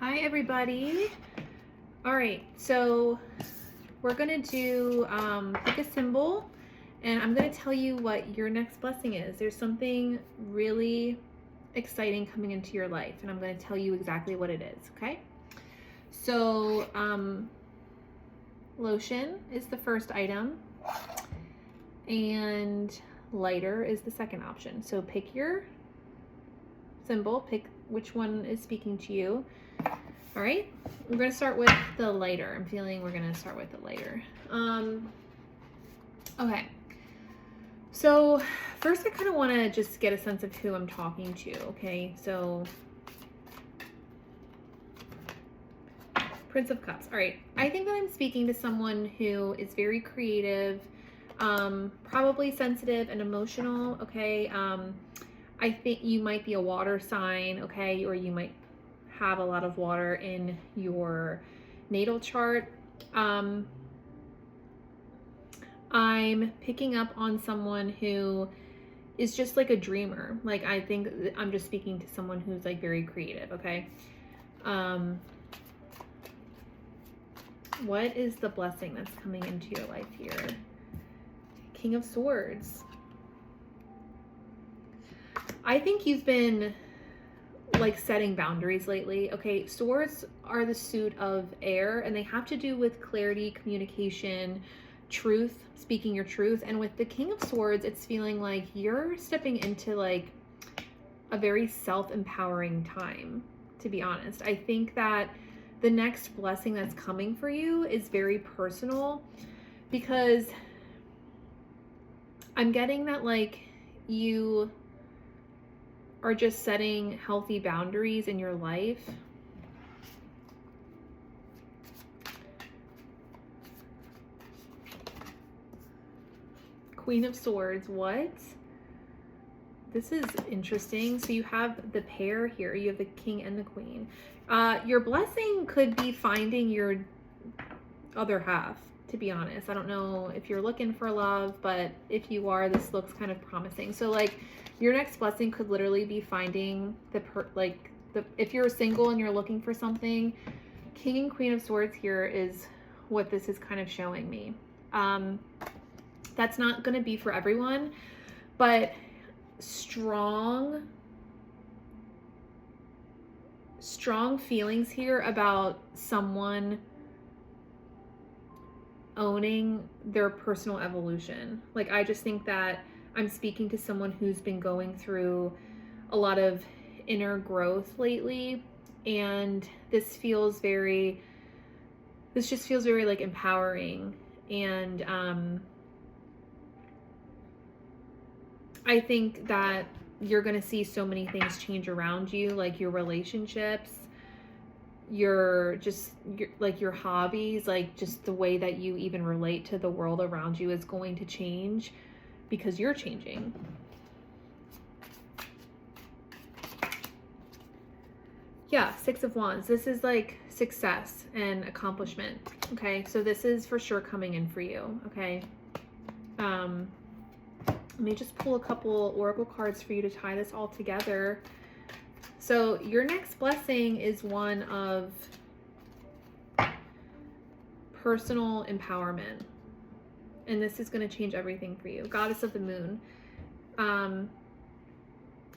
Hi, everybody. All right, so we're gonna do pick a symbol, and I'm gonna tell you what your next blessing is. There's something really exciting coming into your life, and I'm gonna tell you exactly what it is, okay? So, lotion is the first item, and lighter is the second option. So pick your symbol, pick which one is speaking to you. All right, we're gonna start with the lighter. I'm feeling we're gonna start with the lighter. Okay, so first I kind of want to just get a sense of who I'm talking to, okay? So Prince of Cups. All right, I think that I'm speaking to someone who is very creative, probably sensitive and emotional, okay? I think you might be a water sign, okay? Or you might have a lot of water in your natal chart. I'm picking up on someone who is just like a dreamer. Like, I think I'm just speaking to someone who's like very creative, okay? What is the blessing that's coming into your life here? King of Swords. I think you've been like setting boundaries lately. Okay, swords are the suit of air, and they have to do with clarity, communication, truth, speaking your truth. And with the King of Swords, it's feeling like you're stepping into like a very self-empowering time, to be honest. I think that the next blessing that's coming for you is very personal, because I'm getting that like you are just setting healthy boundaries in your life. Queen of Swords, what? This is interesting. So you have the pair here. You have the king and the queen. Your blessing could be finding your other half, to be honest. I don't know if you're looking for love, but if you are, this looks kind of promising. So like your next blessing could literally be finding if you're single and you're looking for something, King and Queen of Swords here is what this is kind of showing me. That's not going to be for everyone, but strong feelings here about someone owning their personal evolution. Like, I just think that I'm speaking to someone who's been going through a lot of inner growth lately, and this just feels very like empowering. And I think that you're going to see so many things change around you, like your relationships, your hobbies, like just the way that you even relate to the world around you is going to change because you're changing. Yeah, Six of Wands. This is like success and accomplishment. Okay, so this is for sure coming in for you. Okay. Let me just pull a couple oracle cards for you to tie this all together. So your next blessing is one of personal empowerment. And this is going to change everything for you. Goddess of the Moon.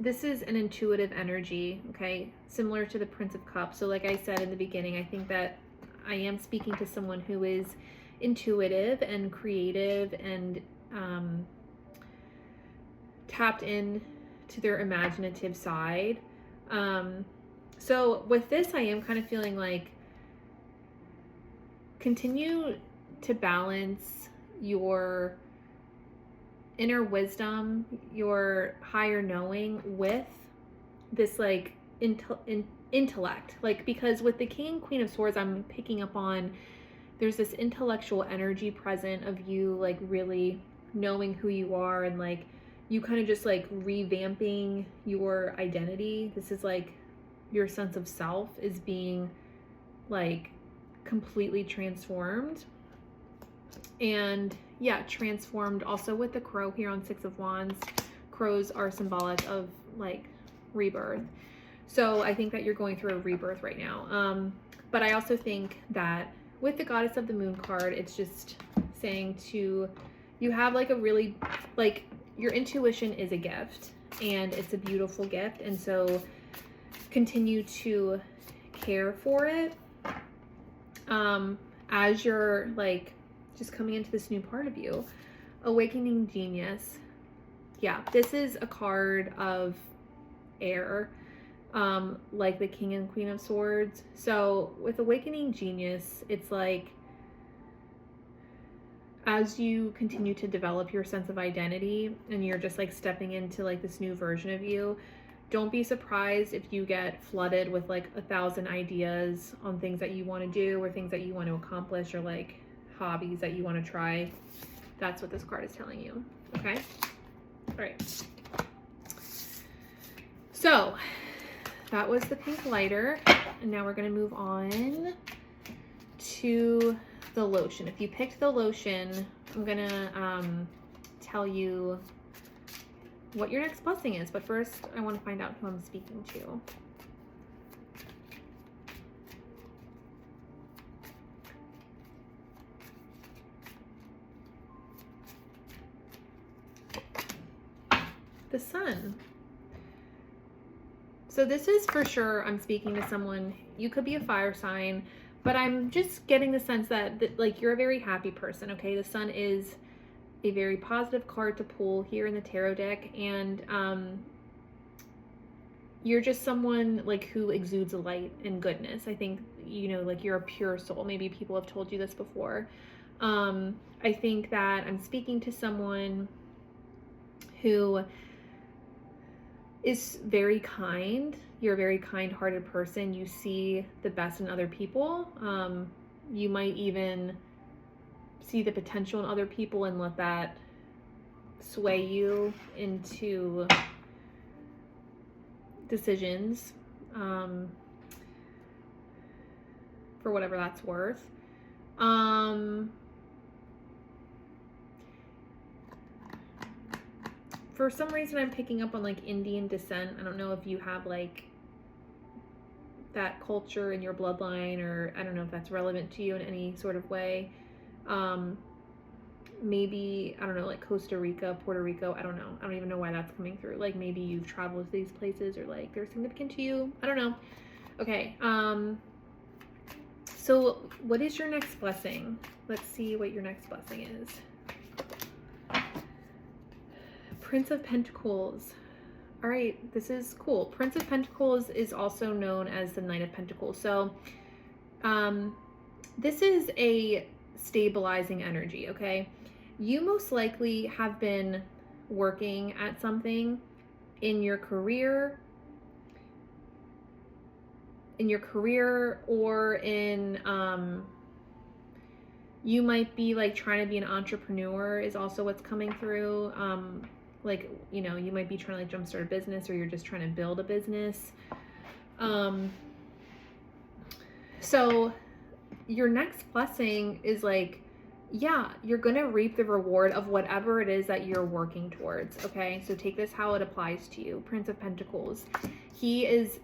This is an intuitive energy, okay? Similar to the Prince of Cups. So like I said in the beginning, I think that I am speaking to someone who is intuitive and creative and tapped in to their imaginative side. So with this, I am kind of feeling like continue to balance your inner wisdom, your higher knowing with this like intellect. Like, because with the King and Queen of Swords, I'm picking up on there's this intellectual energy present of you like really knowing who you are, and like you kind of just like revamping your identity. This is like your sense of self is being like completely transformed. And yeah, transformed also with the crow here on Six of Wands. Crows are symbolic of like rebirth. So I think that you're going through a rebirth right now. But I also think that with the Goddess of the Moon card, it's just saying to, you have like a really, like, your intuition is a gift, and it's a beautiful gift. And so continue to care for it as you're like just coming into this new part of you. Awakening Genius. Yeah, this is a card of air, like the King and Queen of Swords. So with Awakening Genius, it's like as you continue to develop your sense of identity and you're just like stepping into like this new version of you, don't be surprised if you get flooded with like 1,000 ideas on things that you want to do or things that you want to accomplish or like hobbies that you want to try. That's what this card is telling you. Okay. All right. So that was the pink lighter. And now we're going to move on to the lotion. If you picked the lotion, I'm going to tell you what your next blessing is. But first, I want to find out who I'm speaking to. The Sun. So this is for sure, I'm speaking to someone, you could be a fire sign, but I'm just getting the sense that like you're a very happy person, okay? The Sun is a very positive card to pull here in the tarot deck, and you're just someone like who exudes light and goodness. I think, you know, like you're a pure soul. Maybe people have told you this before. I think that I'm speaking to someone who is very kind. You're a very kind-hearted person. You see the best in other people. You might even see the potential in other people and let that sway you into decisions, for whatever that's worth. For some reason, I'm picking up on like Indian descent. I don't know if you have like that culture in your bloodline, or I don't know if that's relevant to you in any sort of way. Maybe, I don't know, like Costa Rica, Puerto Rico, I don't know. I don't even know why that's coming through. Like maybe you've traveled to these places, or like they're significant to you. I don't know. Okay. So what is your next blessing? Let's see what your next blessing is. Prince of Pentacles. All right, this is cool. Prince of Pentacles is also known as the Knight of Pentacles. So this is a stabilizing energy, okay? You most likely have been working at something in your career, or in, you might be like trying to be an entrepreneur is also what's coming through. Like, you know, you might be trying to like jumpstart a business, or you're just trying to build a business. So your next blessing is like, yeah, you're going to reap the reward of whatever it is that you're working towards. Okay. So take this how it applies to you. Prince of Pentacles. He is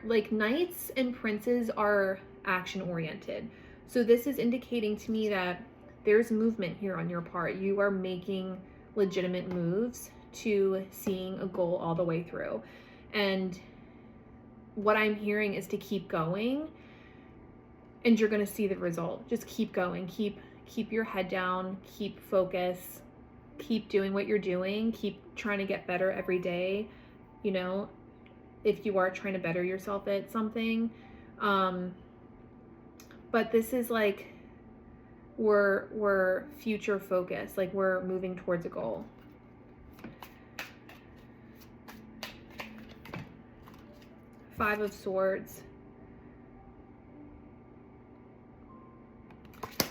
like, knights and princes are action oriented. So this is indicating to me that there's movement here on your part. You are making legitimate moves to seeing a goal all the way through. And what I'm hearing is to keep going, and you're going to see the result. Just keep going. Keep your head down, keep focus, keep doing what you're doing, keep trying to get better every day. You know, if you are trying to better yourself at something. But this is like, we're future focused, like we're moving towards a goal. Five of Swords.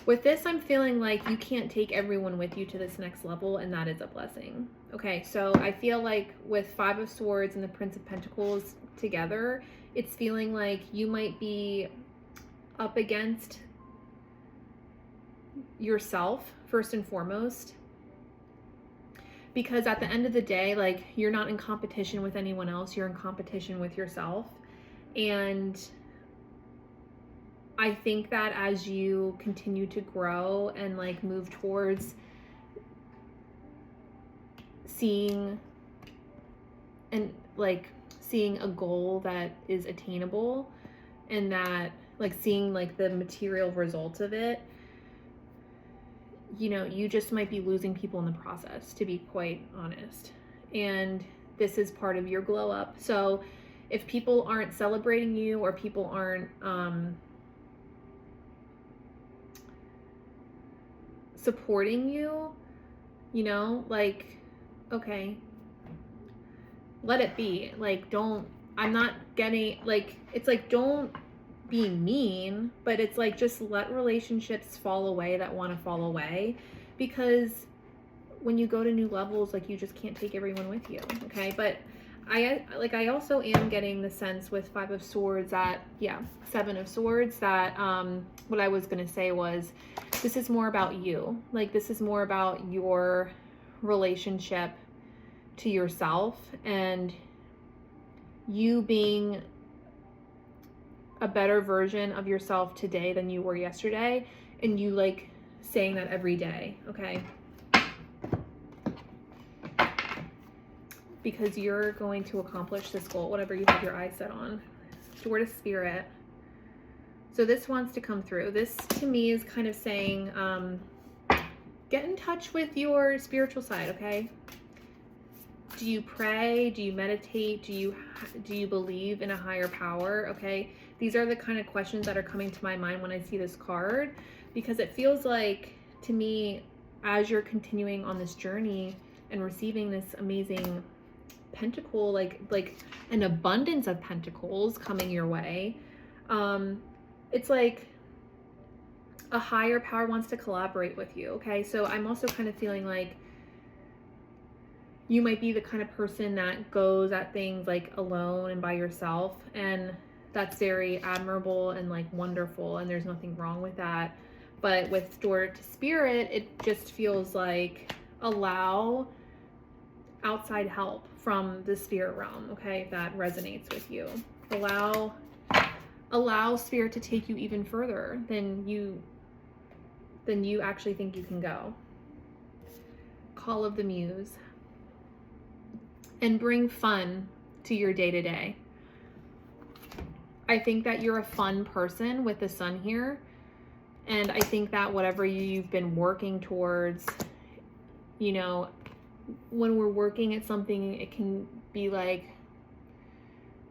With this, I'm feeling like you can't take everyone with you to this next level, and that is a blessing. Okay, so I feel like with Five of Swords and the Prince of Pentacles together, it's feeling like you might be up against yourself first and foremost. because at the end of the day, like, you're not in competition with anyone else, you're in competition with yourself. And I think that as you continue to grow and like move towards seeing and like seeing a goal that is attainable, and that like seeing like the material results of it, you know, you just might be losing people in the process, to be quite honest. And this is part of your glow up. So if people aren't celebrating you, or people aren't supporting you, you know, like, okay, let it be. Like, don't, I'm not getting, like, it's like, don't be mean, but it's like, just let relationships fall away that want to fall away, because when you go to new levels, like, you just can't take everyone with you. Okay. But I also am getting the sense with 5 of Swords that, yeah, 7 of Swords, that what I was going to say was, this is more about you. Like, this is more about your relationship to yourself, and you being a better version of yourself today than you were yesterday, and you like saying that every day. Okay. Because you're going to accomplish this goal, whatever you have your eyes set on. Door to Spirit. So this wants to come through. This to me is kind of saying, get in touch with your spiritual side, okay? Do you pray? Do you meditate? Do you believe in a higher power? Okay? These are the kind of questions that are coming to my mind when I see this card, because it feels like, to me, as you're continuing on this journey and receiving this amazing pentacle, like an abundance of pentacles coming your way, it's like a higher power wants to collaborate with you. Okay. So I'm also kind of feeling like you might be the kind of person that goes at things like alone and by yourself, and that's very admirable and like wonderful, and there's nothing wrong with that. But with Door to Spirit, it just feels like, allow outside help from the spirit realm. Okay. If that resonates with you, allow Spirit to take you even further than you actually think you can go. Call of the Muse. And bring fun to your day-to-day. I think that you're a fun person with the Sun here. And I think that whatever you've been working towards, you know, when we're working at something, it can be like,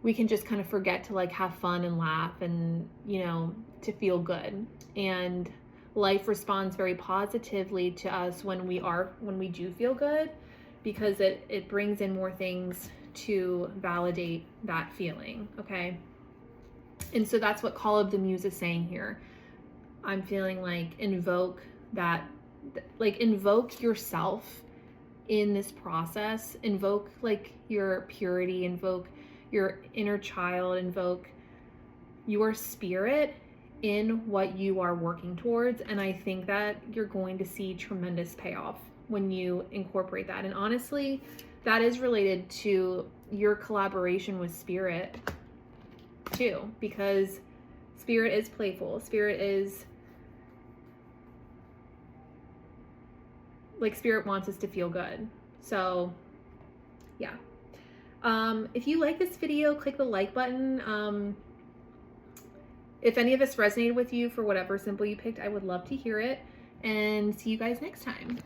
we can just kind of forget to like have fun and laugh and, you know, to feel good. And life responds very positively to us when we do feel good, because it brings in more things to validate that feeling. Okay. And so that's what Call of the Muse is saying here. I'm feeling like invoke yourself in this process, invoke like your purity, invoke your inner child, invoke your spirit in what you are working towards. And I think that you're going to see tremendous payoff when you incorporate that. And honestly, that is related to your collaboration with Spirit too, because Spirit is playful. Spirit is like, Spirit wants us to feel good. So yeah. If you like this video, click the like button. If any of this resonated with you for whatever symbol you picked, I would love to hear it, and see you guys next time.